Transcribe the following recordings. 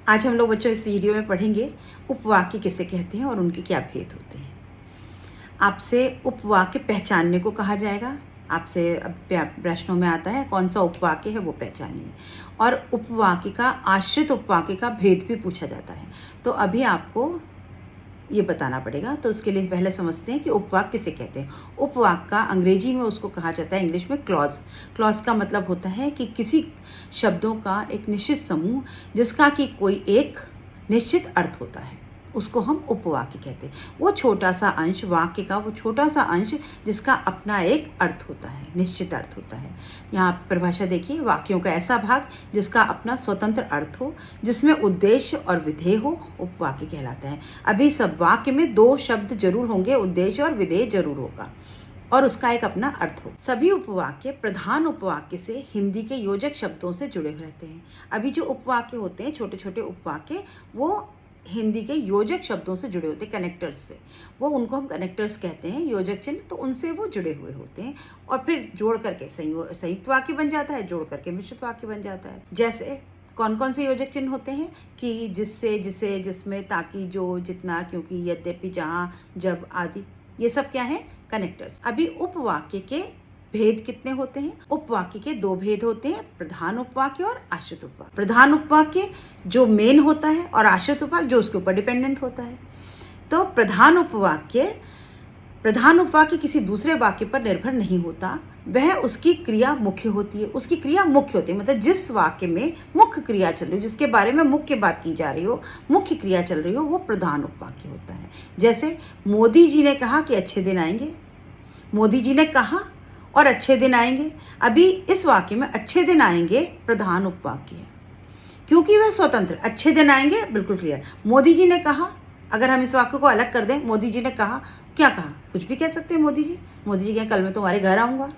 आज हम लोग बच्चों इस वीडियो में पढ़ेंगे उपवाक्य किसे कहते हैं और उनके क्या भेद होते हैं। आपसे उपवाक्य पहचानने को कहा जाएगा। आपसे प्रश्नों में आता है कौन सा उपवाक्य है वो पहचानिए, और उपवाक्य का आश्रित उपवाक्य का भेद भी पूछा जाता है। तो अभी आपको ये बताना पड़ेगा। तो उसके लिए पहले समझते हैं कि उपवाक्य किसे कहते हैं। उपवाक्य का अंग्रेजी में उसको कहा जाता है, इंग्लिश में क्लॉज। क्लॉज का मतलब होता है कि किसी शब्दों का एक निश्चित समूह जिसका कि कोई एक निश्चित अर्थ होता है, उसको हम उपवाक्य कहते हैं। वो छोटा सा अंश, वाक्य का वो छोटा सा अंश जिसका अपना एक अर्थ होता है, निश्चित अर्थ होता है। यहाँ परिभाषा देखिए, वाक्यों का ऐसा भाग जिसका अपना स्वतंत्र अर्थ हो, जिसमें उद्देश्य और विधेय हो, उपवाक्य कहलाता है। अभी सब वाक्य में दो शब्द जरूर होंगे, उद्देश्य और विधेय जरूर होगा, और उसका एक अपना अर्थ हो। सभी उपवाक्य प्रधान उपवाक्य से हिंदी के योजक शब्दों से जुड़े रहते हैं। अभी जो उपवाक्य होते हैं, छोटे छोटे उपवाक्य, वो हिंदी के योजक शब्दों से जुड़े होते हैं, कनेक्टर्स से। वो उनको हम कनेक्टर्स कहते हैं, योजक चिन्ह, तो उनसे वो जुड़े हुए होते हैं। और फिर जोड़ करके संयुक्त वाक्य बन जाता है, जोड़ करके मिश्रित वाक्य बन जाता है। जैसे कौन कौन से योजक चिन्ह होते हैं कि जिससे, जिसे, जिसमें, ताकि, जो, जितना, क्योंकि, यद्यपि, जहाँ, जब आदि, ये सब क्या है? कनेक्टर्स। अभी उपवाक्य के भेद कितने होते हैं? उपवाक्य के दो भेद होते हैं, प्रधान उपवाक्य और आश्रित उपवाक्य। प्रधान उपवाक्य जो मेन होता है और आश्रित उपवाक्य जो उसके ऊपर डिपेंडेंट होता है। तो प्रधान उपवाक्य किसी दूसरे वाक्य पर निर्भर नहीं होता, वह उसकी क्रिया मुख्य होती है। उसकी क्रिया मुख्य होती है, मतलब जिस वाक्य में मुख्य क्रिया चल रही हो, जिसके बारे में मुख्य बात की जा रही हो, मुख्य क्रिया चल रही हो, वो प्रधान उपवाक्य होता है। जैसे मोदी जी ने कहा कि अच्छे दिन आएंगे। मोदी जी ने कहा और अच्छे दिन आएंगे। अभी इस वाक्य में अच्छे दिन आएंगे प्रधान उपवाक्य है, क्योंकि वह स्वतंत्र। अच्छे दिन आएंगे बिल्कुल क्लियर। मोदी जी ने कहा, अगर हम इस वाक्य को अलग कर दें, मोदी जी ने कहा, क्या कहा? कुछ भी कह सकते हैं। मोदी जी कहें कल मैं तुम्हारे घर आऊँगा।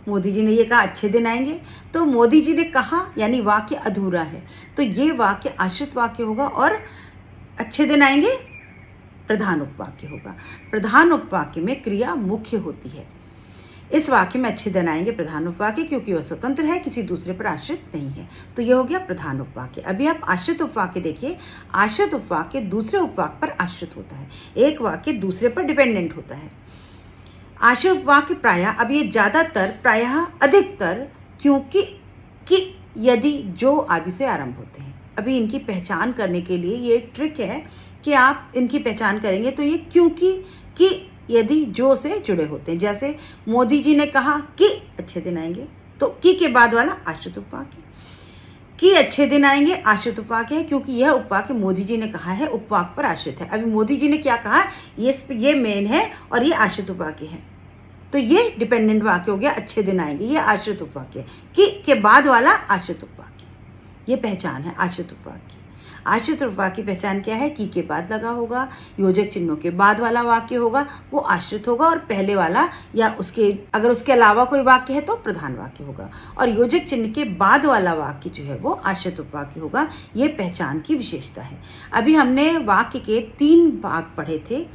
मोदी जी ने ये कहा अच्छे दिन आएंगे, तो मोदी जी ने कहा यानी वाक्य अधूरा है, तो ये वाक्य आश्रित वाक्य होगा, और अच्छे दिन आएंगे प्रधान उपवाक्य होगा। प्रधान उपवाक्य में क्रिया मुख्य होती है। इस वाक्य में अच्छे दिन आएंगे प्रधान उपवाक्य, क्योंकि वह स्वतंत्र है, किसी दूसरे पर आश्रित नहीं है। तो ये हो गया प्रधान उपवाक्य। अभी आप आश्रित उपवाक्य देखिए। आश्रित उपवाक्य दूसरे उपवाक्य पर आश्रित होता है, एक वाक्य दूसरे पर डिपेंडेंट होता है। आश्रित उपवाक्य प्रायः, अब ये ज्यादातर, प्रायः, अधिकतर, क्योंकि, कि, यदि, जो आदि से आरंभ होते हैं। अभी इनकी पहचान करने के लिए ये एक ट्रिक है कि आप इनकी पहचान करेंगे तो ये क्योंकि, कि, यदि, जो से जुड़े होते हैं। जैसे मोदी जी ने कहा कि अच्छे दिन आएंगे, तो कि के बाद वाला आश्रित उपवाक्य। कि अच्छे दिन आएंगे आश्रित उपवाक्य है, क्योंकि यह उपवाक्य मोदी जी ने कहा है, उपवाक्य पर आश्रित है। अभी मोदी जी ने क्या कहा, ये मेन है और ये आश्रित उपवाक्य है, तो ये डिपेंडेंट वाक्य हो गया। अच्छे दिन आएंगे ये आश्रित उपवाक्य। कि के बाद वाला आश्रित उपवाक्य, ये पहचान है आश्रित उपवाक्य। आश्रित उपवाक्य की पहचान क्या है? कि के बाद लगा होगा, योजक चिन्हों के बाद वाला वाक्य होगा, वो आश्रित होगा, और पहले वाला या उसके, अगर उसके अलावा कोई वाक्य है तो प्रधान वाक्य होगा, और योजक चिन्ह के बाद वाला वाक्य जो है वो आश्रित उपवाक्य होगा। ये पहचान की विशेषता है। अभी हमने वाक्य के 3 भाग पढ़े थे,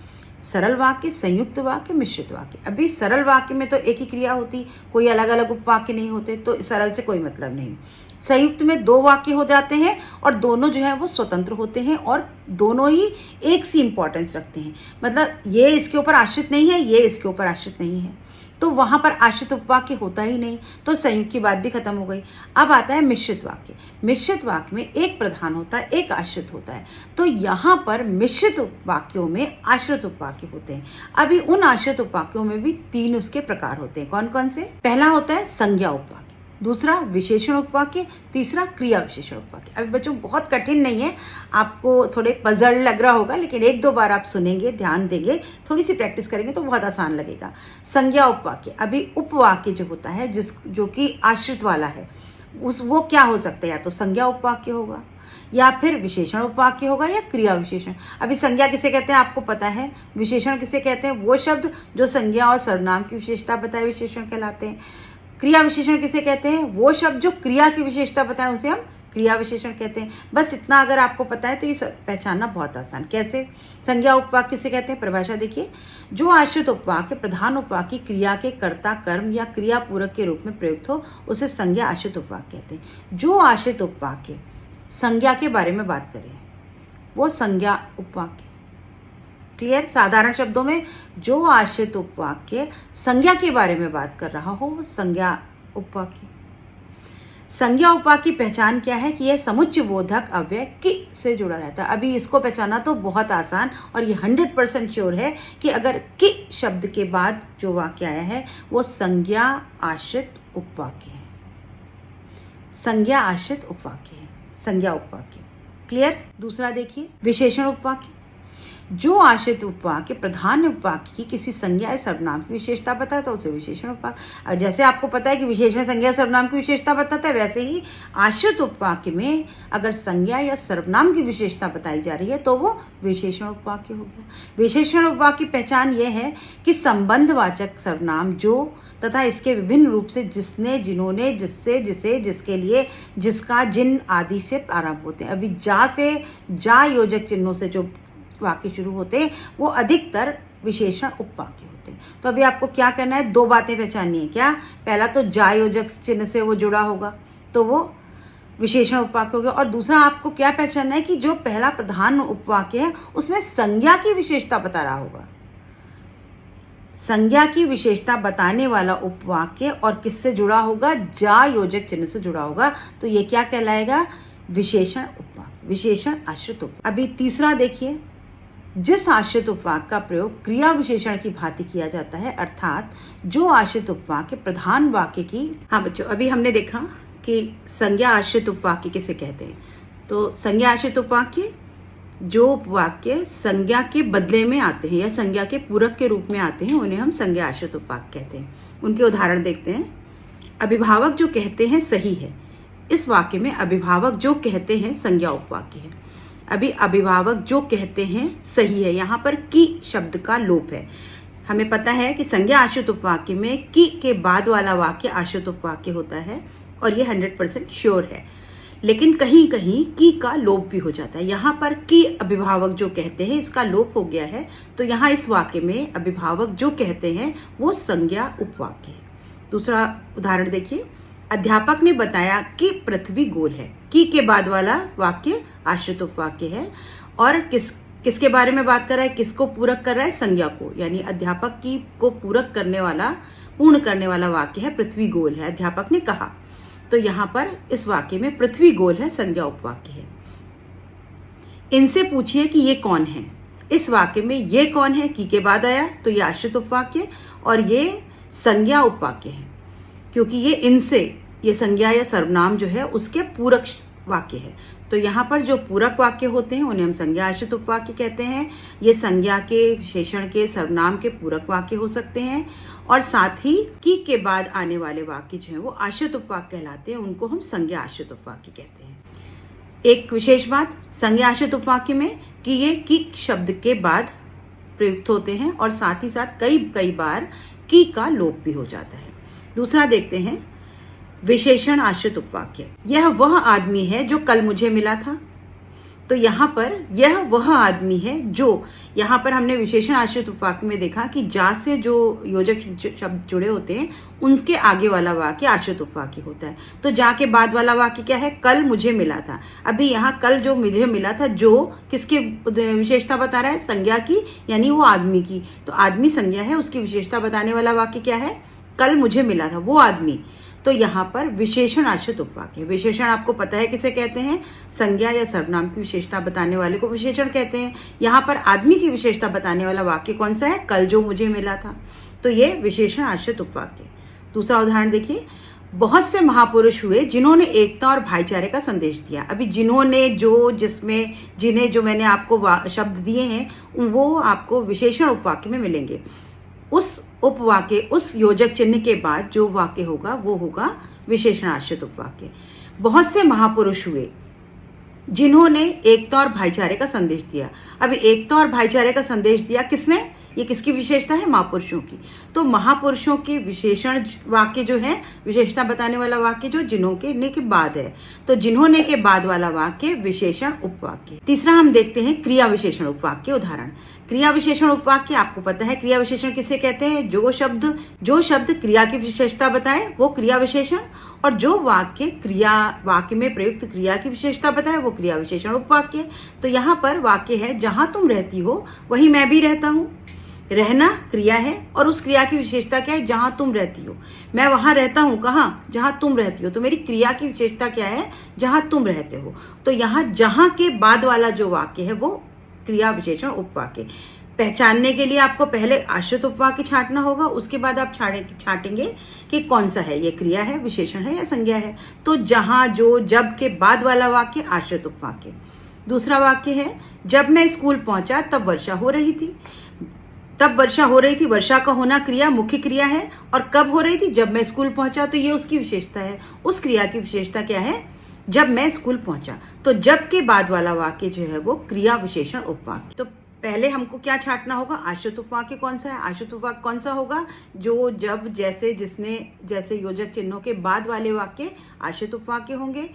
सरल वाक्य, संयुक्त वाक्य, मिश्रित वाक्य। अभी सरल वाक्य में तो एक ही क्रिया होती, कोई अलग अलग उपवाक्य नहीं होते, तो सरल से कोई मतलब नहीं। संयुक्त में 2 वाक्य हो जाते हैं, और दोनों जो है वो स्वतंत्र होते हैं, और दोनों ही एक सी इंपॉर्टेंस रखते हैं। मतलब ये इसके ऊपर आश्रित नहीं है, ये इसके ऊपर आश्रित नहीं है, तो वहां पर आश्रित उपवाक्य होता ही नहीं, तो संयुक्त की बात भी खत्म हो गई। अब आता है मिश्रित वाक्य। मिश्रित वाक्य में एक प्रधान होता है, एक आश्रित होता है, तो यहाँ पर मिश्रित वाक्यों में आश्रित उपवाक्य होते हैं। अभी उन आश्रित उपवाक्यों में भी 3 उसके प्रकार होते हैं। कौन कौन से? पहला होता है संज्ञा उपवाक्य, दूसरा विशेषण उपवाक्य, तीसरा क्रिया विशेषण उपवाक्य। अभी बच्चों बहुत कठिन नहीं है, आपको थोड़े पजल लग रहा होगा, लेकिन 1-2 बार आप सुनेंगे, ध्यान देंगे, थोड़ी सी प्रैक्टिस करेंगे तो बहुत आसान लगेगा। संज्ञा उपवाक्य, अभी उपवाक्य जो होता है जो कि आश्रित वाला है, वो क्या हो सकता है? या तो संज्ञा उपवाक्य होगा, या फिर विशेषण उपवाक्य होगा, या क्रिया विशेषण। अभी संज्ञा किसे कहते हैं आपको पता है, विशेषण किसे कहते हैं? वो शब्द जो संज्ञा और सर्वनाम की विशेषता बताए विशेषण कहलाते हैं। क्रिया विशेषण किसे कहते हैं? वो शब्द जो क्रिया की विशेषता बताए उसे हम क्रिया विशेषण कहते हैं। बस इतना अगर आपको पता है तो ये पहचानना बहुत आसान। कैसे? संज्ञा उपवाक्य किसे कहते हैं? परिभाषा देखिए, जो आश्रित उपवाक्य प्रधान उपवाक्य की क्रिया के कर्ता, कर्म या क्रिया पूरक के रूप में प्रयुक्त हो उसे संज्ञा आश्रित उपवाक्य कहते हैं। जो आश्रित उपवाक्य संज्ञा के बारे में बात करें, वो संज्ञा उपवाक्य। क्लियर? साधारण शब्दों में जो आश्रित उपवाक्य संज्ञा के बारे में बात कर रहा हो वो संज्ञा उपवाक्य। संज्ञा उपवाक्य की पहचान क्या है कि यह समुच्चय बोधक अव्यय कि से जुड़ा रहता है। अभी इसको पहचाना तो बहुत आसान, और ये 100% श्योर है कि अगर कि शब्द के बाद जो वाक्य आया है वो संज्ञा आश्रित उपवाक्य है। संज्ञा आश्रित उपवाक्य है, संज्ञा उपवाक्य। क्लियर? दूसरा देखिए, विशेषण उपवाक्य। जो आश्रित उपवाक्य प्रधान उपवाक्य की किसी संज्ञा या सर्वनाम की विशेषता बताता है उसे विशेषण उपवाक्य। जैसे आपको पता है कि विशेषण संज्ञा सर्वनाम की विशेषता बताता है, वैसे ही आश्रित उपवाक्य में अगर संज्ञा या सर्वनाम की विशेषता बताई जा रही है तो वो विशेषण उपवाक्य हो गया। विशेषण उपवाक्य की पहचान ये है कि संबंधवाचक सर्वनाम जो तथा इसके विभिन्न रूप से जिसने, जिन्होंने, जिससे, जिसे, जिसके लिए, जिसका, जिन आदि से प्रारंभ होते हैं। अभी जा से, जा योजक चिन्हों से जो वाक्य शुरू होते हैं वो अधिकतर विशेषण उपवाक्य होते हैं। तो अभी आपको क्या करना है, दो बातें पहचाननी है। क्या? पहला तो जा योजक चिन्ह से वो जुड़ा होगा तो वो विशेषण उपवाक्य हो गया, और दूसरा आपको क्या पहचानना है कि जो पहला प्रधान उपवाक्य है उसमें संज्ञा की विशेषता बता रहा होगा। संज्ञा की विशेषता बताने वाला उपवाक्य और किससे जुड़ा होगा? जा योजक चिन्ह से जुड़ा होगा। तो ये क्या कहलाएगा? विशेषण उपवाक्य, विशेषण आश्रित उपवाक्य। अभी तीसरा देखिए, जिस आश्रित उपवाक्य का प्रयोग क्रिया विशेषण की भांति किया जाता है, अर्थात जो आश्रित उपवाक्य प्रधान वाक्य की। हाँ बच्चों, अभी हमने देखा कि संज्ञा आश्रित उपवाक्य किसे कहते हैं। तो संज्ञा आश्रित उपवाक्य जो उपवाक्य संज्ञा के बदले में आते हैं या संज्ञा के पूरक के रूप में आते हैं उन्हें हम संज्ञा आश्रित उपवाक्य कहते हैं। उनके उदाहरण देखते हैं। अभिभावक जो कहते हैं सही है। इस वाक्य में अभिभावक जो कहते हैं संज्ञा उपवाक्य है। अभी अभिभावक जो कहते हैं सही है, यहाँ पर की शब्द का लोप है। हमें पता है कि संज्ञा आश्रित उपवाक्य में की के बाद वाला वाक्य आश्रित उपवाक्य होता है, और ये 100% श्योर है। लेकिन कहीं कहीं की का लोप भी हो जाता है। यहाँ पर की अभिभावक जो कहते हैं इसका लोप हो गया है, तो यहाँ इस वाक्य में अभिभावक जो कहते हैं वो संज्ञा उपवाक्य है। दूसरा उदाहरण देखिए, अध्यापक ने बताया कि पृथ्वी गोल है। की के बाद वाला वाक्य आश्रित उपवाक्य है, और किसके बारे में बात कर रहा है? किसको पूरक कर रहा है? संज्ञा को। यानी अध्यापक की को पूरक करने वाला, पूर्ण करने वाला वाक्य है पृथ्वी गोल है, अध्यापक ने कहा। तो यहाँ पर इस वाक्य में पृथ्वी गोल है संज्ञा उपवाक्य है। इनसे पूछिए कि ये कौन है। इस वाक्य में ये कौन है की के बाद आया तो ये आश्रित उपवाक्य और ये संज्ञा उपवाक्य है, क्योंकि ये इनसे, ये संज्ञा या सर्वनाम जो है उसके पूरक वाक्य है। तो यहाँ पर जो पूरक वाक्य होते हैं उन्हें हम संज्ञा आश्रित उपवाक्य कहते हैं। ये संज्ञा के, विशेषण के, सर्वनाम के पूरक वाक्य हो सकते हैं, और साथ ही की के बाद आने वाले वाक्य जो है वो आश्रित उपवाक्य कहलाते हैं, उनको हम संज्ञा आश्रित उपवाक्य कहते हैं। एक विशेष बात संज्ञा आश्रित उपवाक्य में कि ये की शब्द के बाद प्रयुक्त होते हैं, और साथ ही साथ कई बार की का लोप भी हो जाता है। दूसरा देखते हैं विशेषण आश्रित उपवाक्य। यह वह आदमी है जो कल मुझे मिला था। तो यहाँ पर यह वह आदमी है जो, यहाँ पर हमने विशेषण आश्रित उपवाक्य में देखा कि जा से जो योजक शब्द जुड़े होते हैं उनके आगे वाला वाक्य आश्रित उपवाक्य होता है। तो जा के बाद वाला वाक्य क्या है? कल मुझे मिला था। अभी यहाँ कल जो मुझे मिला था, जो किसकी विशेषता बता रहा है? संज्ञा की, यानी वो आदमी की। तो आदमी संज्ञा है, उसकी विशेषता बताने वाला वाक्य क्या है? कल मुझे मिला था वो आदमी। तो यहाँ पर विशेषण आश्रित उपवाक्य। विशेषण आपको पता है किसे कहते हैं? संज्ञा या सर्वनाम की विशेषता बताने वाले को विशेषण कहते हैं। यहाँ पर आदमी की विशेषता बताने वाला वाक्य कौन सा है? कल जो मुझे मिला था। तो ये विशेषण आश्रित उपवाक्य। दूसरा उदाहरण देखिए, बहुत से महापुरुष हुए जिन्होंने एकता और भाईचारे का संदेश दिया। अभी जिन्होंने, जो, जिसमें, जिन्हें, जो मैंने आपको शब्द दिए हैं वो आपको विशेषण उपवाक्य में मिलेंगे। उस उपवाक्य, उस योजक चिन्ह के बाद जो वाक्य होगा वो होगा विशेषण आश्रित उपवाक्य। बहुत से महापुरुष हुए जिन्होंने एकता और भाईचारे का संदेश दिया। अभी एकता और भाईचारे का संदेश दिया किसने? ये किसकी विशेषता है? महापुरुषों की। तो महापुरुषों के विशेषण वाक्य जो है, विशेषता बताने वाला वाक्य जो जिन्होंने ने के बाद है, तो जिन्होंने के बाद वाला वाक्य विशेषण उपवाक्य। तीसरा हम देखते हैं क्रिया विशेषण उपवाक्य उदाहरण। क्रिया विशेषण उपवाक्य आपको पता है क्रिया विशेषण किसे कहते हैं? जो शब्द क्रिया की विशेषता बताए वो क्रिया विशेषण, और जो वाक्य में प्रयुक्त क्रिया की विशेषता बताए वो क्रिया विशेषण उपवाक्य। तो यहाँ पर वाक्य है जहां तुम रहती हो वहीं मैं भी रहता हूँ। रहना क्रिया है और उस क्रिया की विशेषता क्या है? जहां तुम रहती हो। मैं वहां रहता हूं, कहाँ? जहां तुम रहती हो। तो मेरी क्रिया की विशेषता क्या है? जहां तुम रहते हो। तो यहाँ जहां के बाद वाला जो वाक्य है वो क्रिया विशेषण उपवाक्य। पहचानने के लिए आपको पहले आश्रित उपवाक्य छांटना होगा, उसके बाद आप छांटेंगे कि कौन सा है, ये क्रिया है, विशेषण है या संज्ञा है। तो जहां, जो, जब के बाद वाला वाक्य आश्रित उपवाक्य। दूसरा वाक्य है जब मैं स्कूल पहुंचा तब वर्षा हो रही थी। तब वर्षा हो रही थी, वर्षा का होना क्रिया मुख्य क्रिया है, और कब हो रही थी? जब मैं स्कूल पहुंचा। तो ये उसकी विशेषता है। उस क्रिया की विशेषता क्या है? जब मैं स्कूल पहुंचा। तो जब के बाद वाला वाक्य जो है वो क्रिया विशेषण उपवाक्य। तो पहले हमको क्या छांटना होगा? आश्रित उपवाक्य कौन सा है? आश्रित उपवाक्य कौन सा होगा? जो, जब, जैसे, जिसने, जैसे योजक चिन्हों के बाद वाले वाक्य आश्रित उपवाक्य होंगे।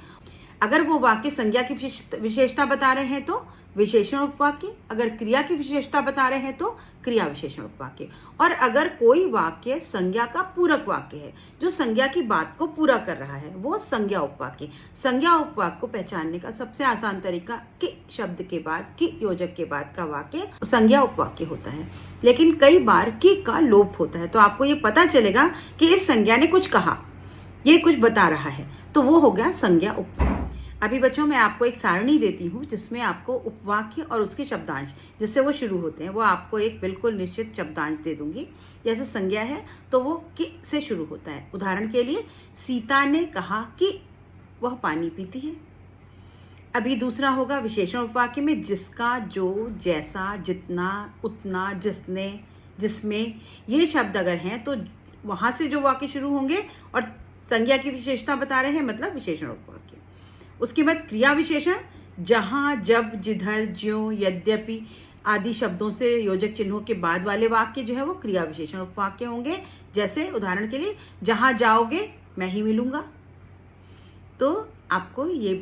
अगर वो वाक्य संज्ञा की विशेषता बता रहे हैं तो विशेषण उपवाक्य, अगर क्रिया की विशेषता बता रहे हैं तो क्रिया विशेषण उपवाक्य। और अगर कोई वाक्य संज्ञा का पूरक वाक्य है, जो संज्ञा की बात को पूरा कर रहा है, वो संज्ञा उपवाक्य। संज्ञा उपवाक्य को पहचानने का सबसे आसान तरीका कि शब्द के बाद, कि योजक के बाद का वाक्य संज्ञा उपवाक्य होता है। लेकिन कई बार कि का लोप होता है, तो आपको ये पता चलेगा कि इस संज्ञा ने कुछ कहा, ये कुछ बता रहा है, तो वो हो गया संज्ञा उपवाक्य। अभी बच्चों मैं आपको एक सारणी देती हूँ जिसमें आपको उपवाक्य और उसके शब्दांश जिससे वो शुरू होते हैं, वो आपको एक बिल्कुल निश्चित शब्दांश दे दूंगी। जैसे संज्ञा है तो वो कि से शुरू होता है। उदाहरण के लिए, सीता ने कहा कि वह पानी पीती है। अभी दूसरा होगा विशेषण उपवाक्य में जिसका, जो, जैसा, जितना, उतना, जिसने, जिसमें, ये शब्द अगर हैं तो वहां से जो वाक्य शुरू होंगे और संज्ञा की विशेषता बता रहे हैं, मतलब विशेषण उपवाक्य। उसके बाद क्रिया विशेषण जहां, जब, जिधर, ज्यों, यद्यपि आदि शब्दों से योजक चिन्हों के बाद वाले वाक्य जो है वो क्रिया विशेषण उपवाक्य होंगे। जैसे उदाहरण के लिए, जहां जाओगे मैं ही मिलूंगा। तो आपको ये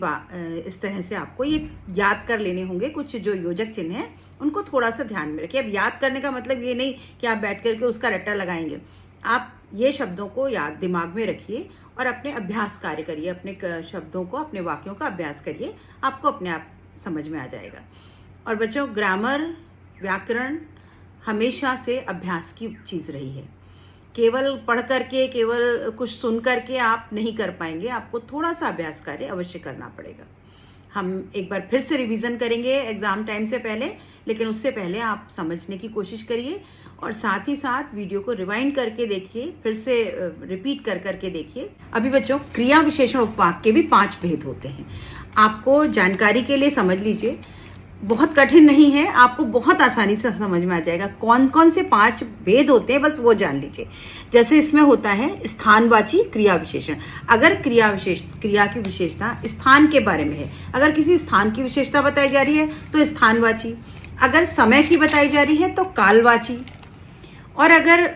इस तरह से आपको ये याद कर लेने होंगे कुछ जो योजक चिन्ह हैं, उनको थोड़ा सा ध्यान में रखिए। अब याद करने का मतलब ये नहीं कि आप बैठ करके उसका रट्टा लगाएंगे। आप ये शब्दों को याद दिमाग में रखिए और अपने अभ्यास कार्य करिए, अपने शब्दों को, अपने वाक्यों का अभ्यास करिए, आपको अपने आप समझ में आ जाएगा। और बच्चों, ग्रामर, व्याकरण हमेशा से अभ्यास की चीज़ रही है। केवल पढ़ करके, केवल कुछ सुन करके आप नहीं कर पाएंगे, आपको थोड़ा सा अभ्यास कार्य अवश्य करना पड़ेगा। हम एक बार फिर से रिवीजन करेंगे एग्ज़ाम टाइम से पहले, लेकिन उससे पहले आप समझने की कोशिश करिए और साथ ही साथ वीडियो को रिवाइंड करके देखिए, फिर से रिपीट कर करके देखिए। अभी बच्चों, क्रिया विशेषण उपवाक्य के भी 5 भेद होते हैं। आपको जानकारी के लिए समझ लीजिए, बहुत कठिन नहीं है, आपको बहुत आसानी से समझ में आ जाएगा। कौन कौन से 5 भेद होते हैं बस वो जान लीजिए। जैसे इसमें होता है स्थानवाची क्रिया विशेषण। अगर क्रिया की विशेषता स्थान के बारे में है, अगर किसी स्थान की विशेषता बताई जा रही है तो स्थानवाची, अगर समय की बताई जा रही है तो कालवाची, और अगर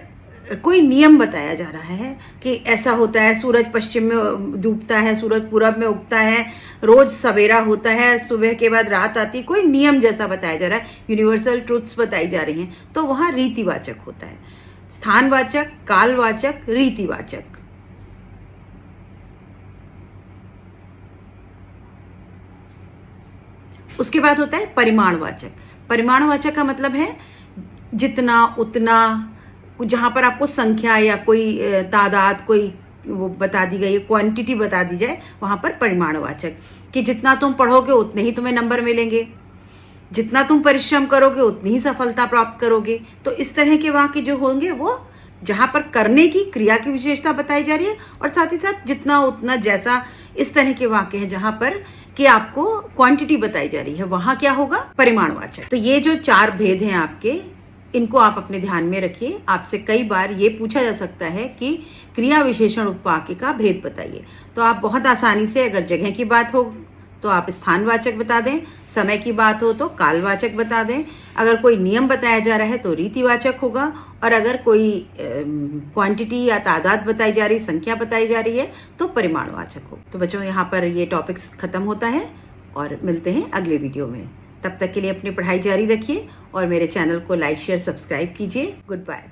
कोई नियम बताया जा रहा है कि ऐसा होता है, सूरज पश्चिम में डूबता है, सूरज पूरब में उगता है, रोज सवेरा होता है, सुबह के बाद रात आती, कोई नियम जैसा बताया जा रहा है, यूनिवर्सल ट्रुथ्स बताई जा रही हैं, तो वहाँ रीतिवाचक होता है। स्थानवाचक, कालवाचक, रीतिवाचक। उसके बाद होता है परिमाणवाचक। परिमाणवाचक का मतलब है जितना, उतना, जहाँ पर आपको संख्या या कोई तादाद, कोई वो बता दी गई है, क्वांटिटी बता दी जाए, वहाँ पर परिमाणवाचक, कि जितना तुम पढ़ोगे उतने ही तुम्हें नंबर मिलेंगे, जितना तुम परिश्रम करोगे उतनी ही सफलता प्राप्त करोगे। तो इस तरह के वाक्य जो होंगे वो जहाँ पर करने की, क्रिया की विशेषता बताई जा रही है और साथ ही साथ जितना, उतना, जैसा, इस तरह के वाक्य हैं जहाँ पर कि आपको क्वांटिटी बताई जा रही है, वहाँ क्या होगा? परिमाणवाचक। तो ये जो 4 भेद हैं आपके, इनको आप अपने ध्यान में रखिए। आपसे कई बार ये पूछा जा सकता है कि क्रिया विशेषण उपवाक्य का भेद बताइए, तो आप बहुत आसानी से, अगर जगह की बात हो तो आप स्थानवाचक बता दें, समय की बात हो तो कालवाचक बता दें, अगर कोई नियम बताया जा रहा है तो रीतिवाचक होगा, और अगर कोई क्वांटिटी या तादाद बताई जा रही, संख्या बताई जा रही है तो परिमाणवाचक हो। तो बच्चों यहाँ पर ये टॉपिक्स खत्म होता है और मिलते हैं अगले वीडियो में। तब तक के लिए अपनी पढ़ाई जारी रखिए और मेरे चैनल को लाइक शेयर सब्सक्राइब कीजिए। Good bye.